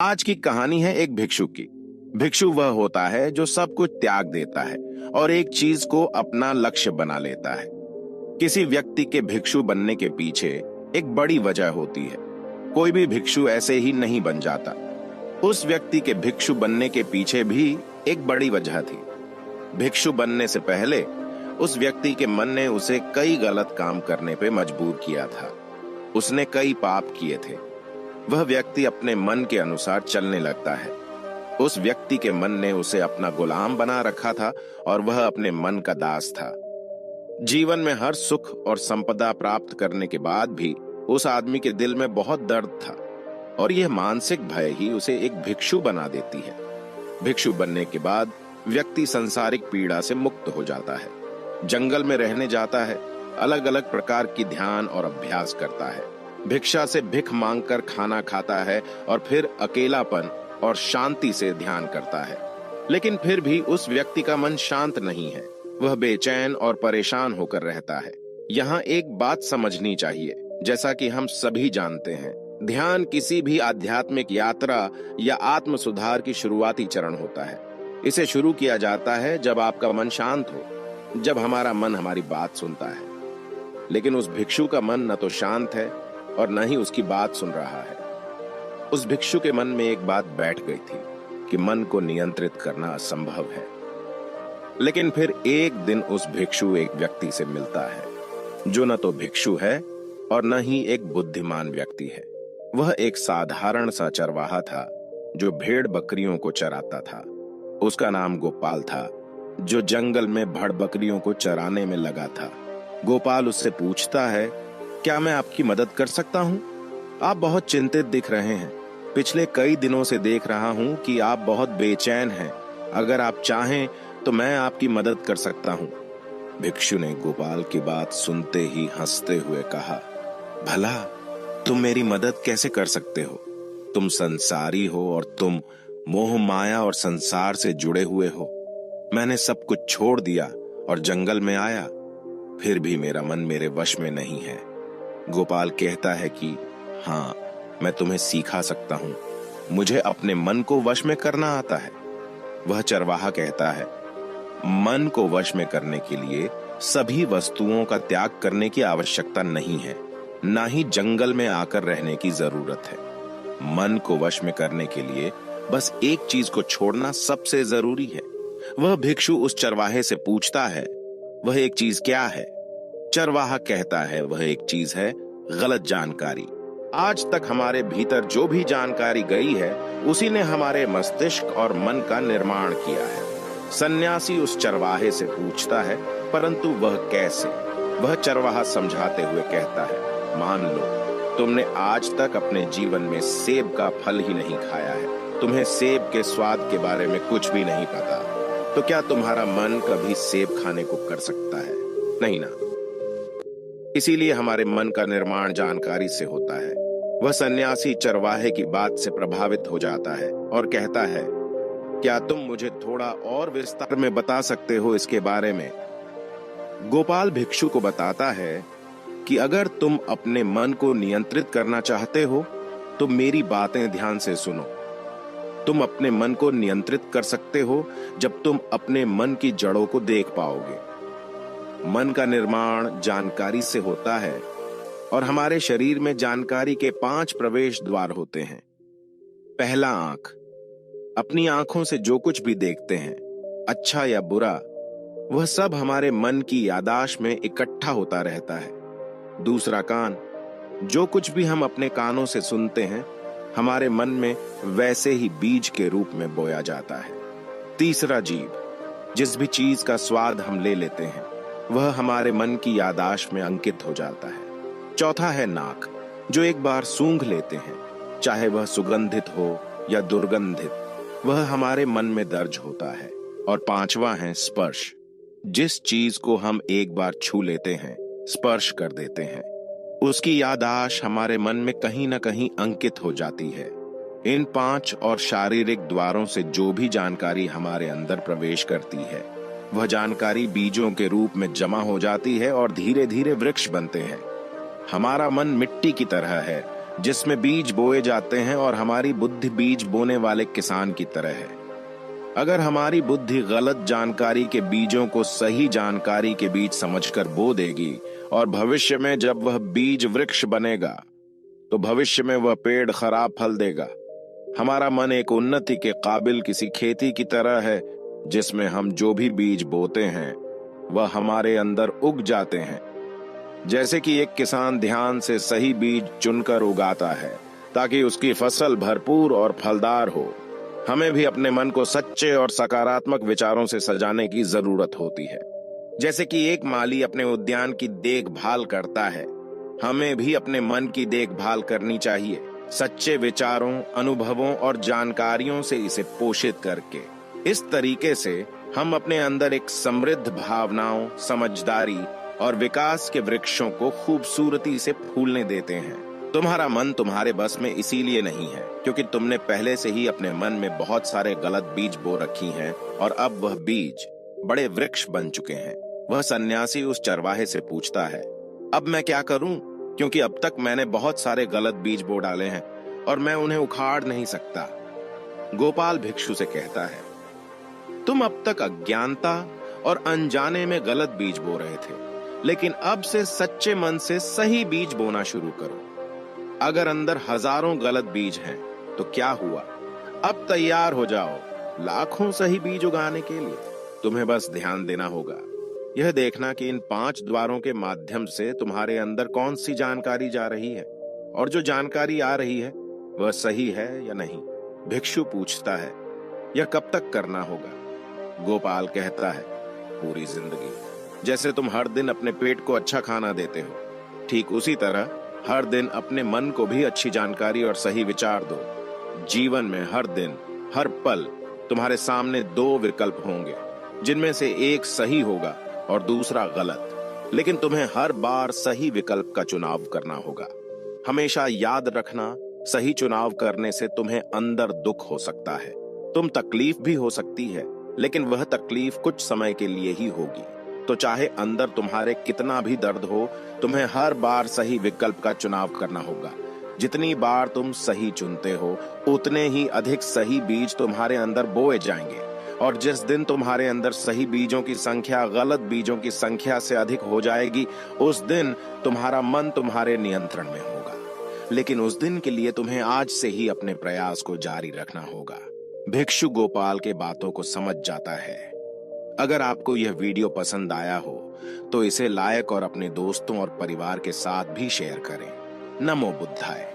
आज की कहानी है एक भिक्षु की। भिक्षु वह होता है जो सब कुछ त्याग देता है और एक चीज को अपना लक्ष्य बना लेता है। किसी व्यक्ति के भिक्षु बनने के पीछे एक बड़ी वजह होती है। कोई भी भिक्षु ऐसे ही नहीं बन जाता। उस व्यक्ति के भिक्षु बनने के पीछे भी एक बड़ी वजह थी। भिक्षु बनने से पहले उस व्यक्ति के मन ने उसे कई गलत काम करने पे मजबूर किया था। उसने कई पाप किए थे। वह व्यक्ति अपने मन के अनुसार चलने लगता है। उस व्यक्ति के मन ने उसे अपना गुलाम बना रखा था और वह अपने मन का दास था। जीवन में हर सुख और संपदा प्राप्त करने के बाद भी उस आदमी के दिल में बहुत दर्द था और यह मानसिक भय ही उसे एक भिक्षु बना देती है। भिक्षु बनने के बाद व्यक्ति सांसारिक पीड़ा से मुक्त हो जाता है, जंगल में रहने जाता है, अलग अलग प्रकार की ध्यान और अभ्यास करता है, भिक्षा से भिख मांगकर खाना खाता है और फिर अकेलापन और शांति से ध्यान करता है। लेकिन फिर भी उस व्यक्ति का मन शांत नहीं है। वह बेचैन और परेशान होकर रहता है। यहाँ एक बात समझनी चाहिए, जैसा कि हम सभी जानते हैं, ध्यान किसी भी आध्यात्मिक यात्रा या आत्म सुधार की शुरुआती चरण होता है। इसे शुरू किया जाता है जब आपका मन शांत हो, जब हमारा मन हमारी बात सुनता है। लेकिन उस भिक्षु का मन न तो शांत है और न ही उसकी बात सुन रहा है। उस भिक्षु के मन में एक बात बैठ गई थी कि मन को नियंत्रित करना असंभव है। लेकिन फिर एक दिन उस भिक्षु एक व्यक्ति से मिलता है जो न तो भिक्षु है और न ही एक बुद्धिमान व्यक्ति है। वह एक साधारण सा चरवाहा था जो भेड़ बकरियों को चराता था। उसका नाम गोपाल था, जो जंगल में भेड़ बकरियों को चराने में लगा था। गोपाल उससे पूछता है, क्या मैं आपकी मदद कर सकता हूँ? आप बहुत चिंतित दिख रहे हैं। पिछले कई दिनों से देख रहा हूँ कि आप बहुत बेचैन हैं। अगर आप चाहें तो मैं आपकी मदद कर सकता हूँ। भिक्षु ने गोपाल की बात सुनते ही हंसते हुए कहा, भला तुम मेरी मदद कैसे कर सकते हो? तुम संसारी हो और तुम मोह माया और संसार से जुड़े हुए हो। मैंने सब कुछ छोड़ दिया और जंगल में आया, फिर भी मेरा मन मेरे वश में नहीं है। गोपाल कहता है कि हाँ, मैं तुम्हें सिखा सकता हूँ। मुझे अपने मन को वश में करना आता है। वह चरवाहा कहता है, मन को वश में करने के लिए सभी वस्तुओं का त्याग करने की आवश्यकता नहीं है, ना ही जंगल में आकर रहने की जरूरत है। मन को वश में करने के लिए बस एक चीज को छोड़ना सबसे जरूरी है। वह भिक्षु उस चरवाहे से पूछता है, वह एक चीज क्या है? चरवाहा कहता है, वह एक चीज है गलत जानकारी। आज तक हमारे भीतर जो भी जानकारी गई है उसी ने हमारे मस्तिष्क और मन का निर्माण किया है। सन्यासी उस चरवाहे से पूछता है, परंतु वह कैसे? वह चरवाहा समझाते हुए कहता है, मान लो तुमने आज तक अपने जीवन में सेब का फल ही नहीं खाया है, तुम्हें सेब के स्वाद के बारे में कुछ भी नहीं पता, तो क्या तुम्हारा मन कभी सेब खाने को कर सकता है? नहीं ना। इसीलिए हमारे मन का निर्माण जानकारी से होता है। वह सन्यासी चरवाहे की बात से प्रभावित हो जाता है और कहता है, क्या तुम मुझे थोड़ा और विस्तार में बता सकते हो इसके बारे में? गोपाल भिक्षु को बताता है कि अगर तुम अपने मन को नियंत्रित करना चाहते हो तो मेरी बातें ध्यान से सुनो। तुम अपने मन को नियंत्रित कर सकते हो जब तुम अपने मन की जड़ों को देख पाओगे। मन का निर्माण जानकारी से होता है और हमारे शरीर में जानकारी के 5 प्रवेश द्वार होते हैं। पहला, आंख। अपनी आंखों से जो कुछ भी देखते हैं, अच्छा या बुरा, वह सब हमारे मन की यादाश्त में इकट्ठा होता रहता है। दूसरा, कान। जो कुछ भी हम अपने कानों से सुनते हैं हमारे मन में वैसे ही बीज के रूप में बोया जाता है। तीसरा, जीभ। जिस भी चीज का स्वाद हम ले लेते हैं वह हमारे मन की यादाश्त में अंकित हो जाता है। चौथा है नाक, जो एक बार सूंघ लेते हैं, चाहे वह सुगंधित हो या दुर्गंधित, वह हमारे मन में दर्ज होता है। और पांचवा है स्पर्श। जिस चीज को हम एक बार छू लेते हैं, स्पर्श कर देते हैं, उसकी यादाश्त हमारे मन में कहीं न कहीं अंकित हो जाती है। इन 5 और शारीरिक द्वारों से जो भी जानकारी हमारे अंदर प्रवेश करती है वह जानकारी बीजों के रूप में जमा हो जाती है और धीरे धीरे वृक्ष बनते हैं। हमारा मन मिट्टी की तरह है, जिसमें बीज बोए जाते हैं, और हमारी बुद्धि बीज बोने वाले किसान की तरह है। अगर हमारी बुद्धि गलत जानकारी के बीजों को सही जानकारी के बीज समझकर बो देगी, और भविष्य में जब वह बीज वृक्ष बनेगा तो भविष्य में वह पेड़ खराब फल देगा। हमारा मन एक उन्नति के काबिल किसी खेती की तरह है, जिसमें हम जो भी बीज बोते हैं वह हमारे अंदर उग जाते हैं। जैसे कि एक किसान ध्यान से सही बीज चुनकर उगाता है ताकि उसकी फसल भरपूर और फलदार हो, हमें भी अपने मन को सच्चे और सकारात्मक विचारों से सजाने की जरूरत होती है। जैसे कि एक माली अपने उद्यान की देखभाल करता है, हमें भी अपने मन की देखभाल करनी चाहिए, सच्चे विचारों, अनुभवों और जानकारियों से इसे पोषित करके। इस तरीके से हम अपने अंदर एक समृद्ध भावनाओं, समझदारी और विकास के वृक्षों को खूबसूरती से फूलने देते हैं। तुम्हारा मन तुम्हारे बस में इसीलिए नहीं है क्योंकि तुमने पहले से ही अपने मन में बहुत सारे गलत बीज बो रखी हैं, और अब वह बीज बड़े वृक्ष बन चुके हैं। वह सन्यासी उस चरवाहे से पूछता है, अब मैं क्या करूं? क्योंकि अब तक मैंने बहुत सारे गलत बीज बो डाले हैं और मैं उन्हें उखाड़ नहीं सकता। गोपाल भिक्षु से कहता है, तुम अब तक अज्ञानता और अनजाने में गलत बीज बो रहे थे, लेकिन अब से सच्चे मन से सही बीज बोना शुरू करो। अगर अंदर हजारों गलत बीज हैं तो क्या हुआ? अब तैयार हो जाओ लाखों सही बीज उगाने के लिए। तुम्हें बस ध्यान देना होगा, यह देखना कि इन 5 द्वारों के माध्यम से तुम्हारे अंदर कौन सी जानकारी जा रही है, और जो जानकारी आ रही है वह सही है या नहीं। भिक्षु पूछता है, यह कब तक करना होगा? गोपाल कहता है, पूरी जिंदगी। जैसे तुम हर दिन अपने पेट को अच्छा खाना देते हो, ठीक उसी तरह हर दिन अपने मन को भी अच्छी जानकारी और सही विचार दो। जीवन में हर दिन, हर पल तुम्हारे सामने 2 विकल्प होंगे, जिनमें से एक सही होगा और दूसरा गलत, लेकिन तुम्हें हर बार सही विकल्प का चुनाव करना होगा। हमेशा याद रखना, सही चुनाव करने से तुम्हें अंदर दुख हो सकता है, तुम तकलीफ भी हो सकती है, लेकिन वह तकलीफ कुछ समय के लिए ही होगी। तो चाहे अंदर तुम्हारे कितना भी दर्द हो, तुम्हें हर बार सही विकल्प का चुनाव करना होगा। जितनी बार तुम सही चुनते हो, उतने ही अधिक सही बीज तुम्हारे अंदर बोए जाएंगे, और जिस दिन तुम्हारे अंदर सही बीजों की संख्या गलत बीजों की संख्या से अधिक हो जाएगी, उस दिन तुम्हारा मन तुम्हारे नियंत्रण में होगा। लेकिन उस दिन के लिए तुम्हें आज से ही अपने प्रयास को जारी रखना होगा। भिक्षु गोपाल के बातों को समझ जाता है। अगर आपको यह वीडियो पसंद आया हो तो इसे लाइक और अपने दोस्तों और परिवार के साथ भी शेयर करें। नमो बुद्धाय।